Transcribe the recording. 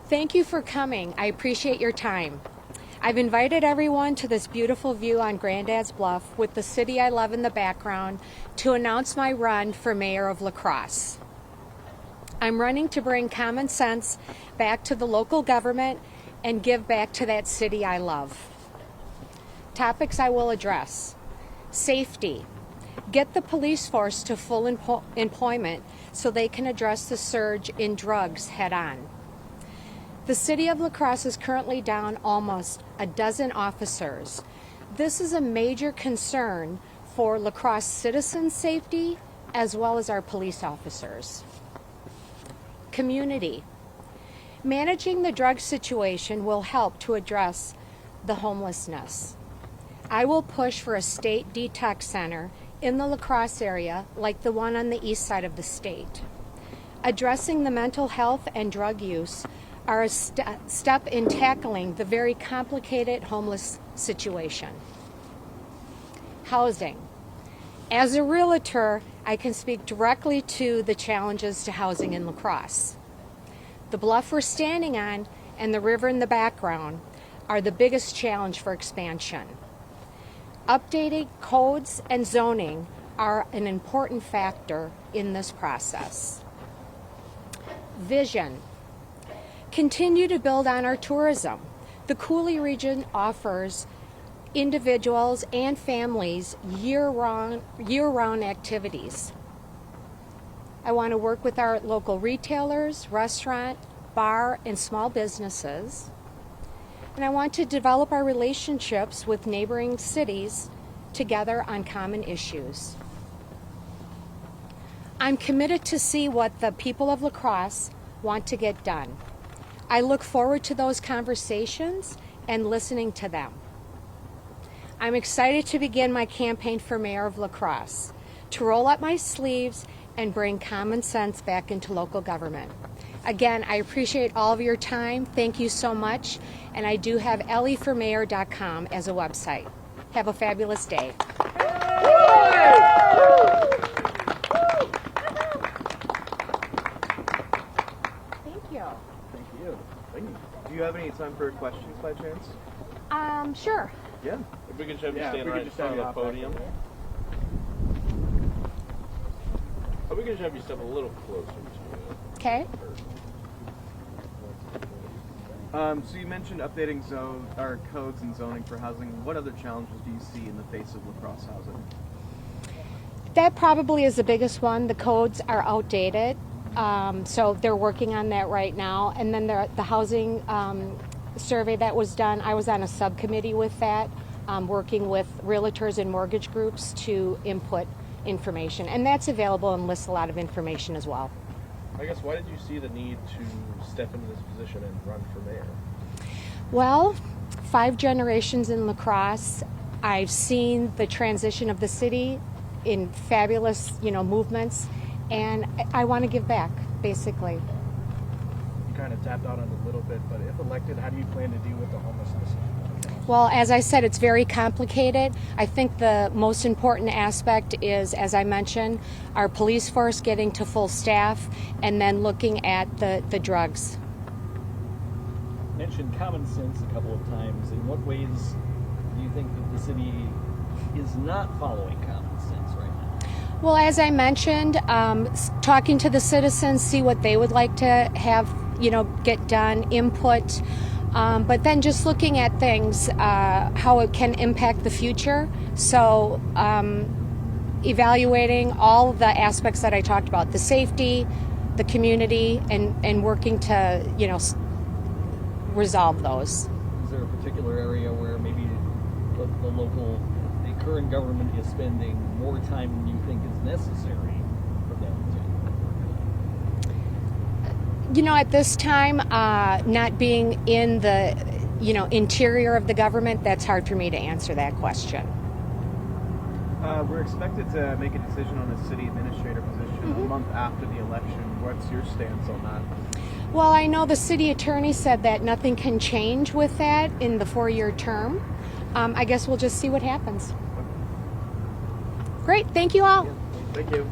Thank you for coming. I appreciate your time. I've invited everyone to this beautiful view on Grandad's Bluff with the city I love in the background to announce my run for mayor of La Crosse. I'm running to bring common sense back to the local government and give back to that city I love. Topics I will address: safety. Get the police force to full employment so they can address the surge in drugs head on. The city of La Crosse is currently down almost a dozen officers. This is a major concern for La Crosse citizens' safety as well as our police officers. Community. Managing the drug situation will help to address the homelessness. I will push for a state detox center in the La Crosse area like the one on the east side of the state. Addressing the mental health and drug use are a step in tackling the very complicated homeless situation. Housing. As a realtor, I can speak directly to the challenges to housing in La Crosse. The bluff we're standing on and the river in the background are the biggest challenge for expansion. Updating codes and zoning are an important factor in this process. Vision. Continue to build on our tourism. The Coulee region offers individuals and families year-round activities. I want to work with our local retailers, restaurant, bar, and small businesses. And I want to develop our relationships with neighboring cities together on common issues. I'm committed to see what the people of La Crosse want to get done. I look forward to those conversations and listening to them. I'm excited to begin my campaign for mayor of La Crosse, to roll up my sleeves and bring common sense back into local government. Again, I appreciate all of your time. Thank you so much. And I do have ellieformayor.com as a website. Have a fabulous day. Thank you. Thank you. Do you have any time for questions by chance? Sure. Yeah. If we can have you stand right in front of the podium. We can just have you step a little closer to it. Okay. So you mentioned updating codes and zoning for housing. What other challenges do you see in the face of La Crosse housing? That probably is the biggest one. The codes are outdated, so they're working on that right now. And then the housing survey that was done, I was on a subcommittee with that, working with realtors and mortgage groups to input information. And that's available and lists a lot of information as well. I guess, why did you see the need to step into this position and run for mayor? Well, 5 generations in La Crosse. I've seen the transition of the city in fabulous, movements, and I want to give back, basically. You kind of tapped out on it a little bit, but if elected, how do you plan to deal with the homelessness? Well, as I said, it's very complicated. I think the most important aspect is, as I mentioned, our police force getting to full staff and then looking at the drugs. You mentioned common sense a couple of times. In what ways do you think that the city is not following common sense right now? Well, as I mentioned, talking to the citizens, see what they would like to have, get done, input. But then just looking at things, how it can impact the future. So evaluating all the aspects that I talked about, the safety, the community, and working to, resolve those. Is there a particular area where maybe the current government is spending more time than you think is necessary for them to? At this time, not being in the, interior of the government, that's hard for me to answer that question. We're expected to make a decision on a city administrator position a month after the election. What's your stance on that? Well, I know the city attorney said that nothing can change with that in the 4-year term. I guess we'll just see what happens. Great. Thank you all. Yeah. Thank you.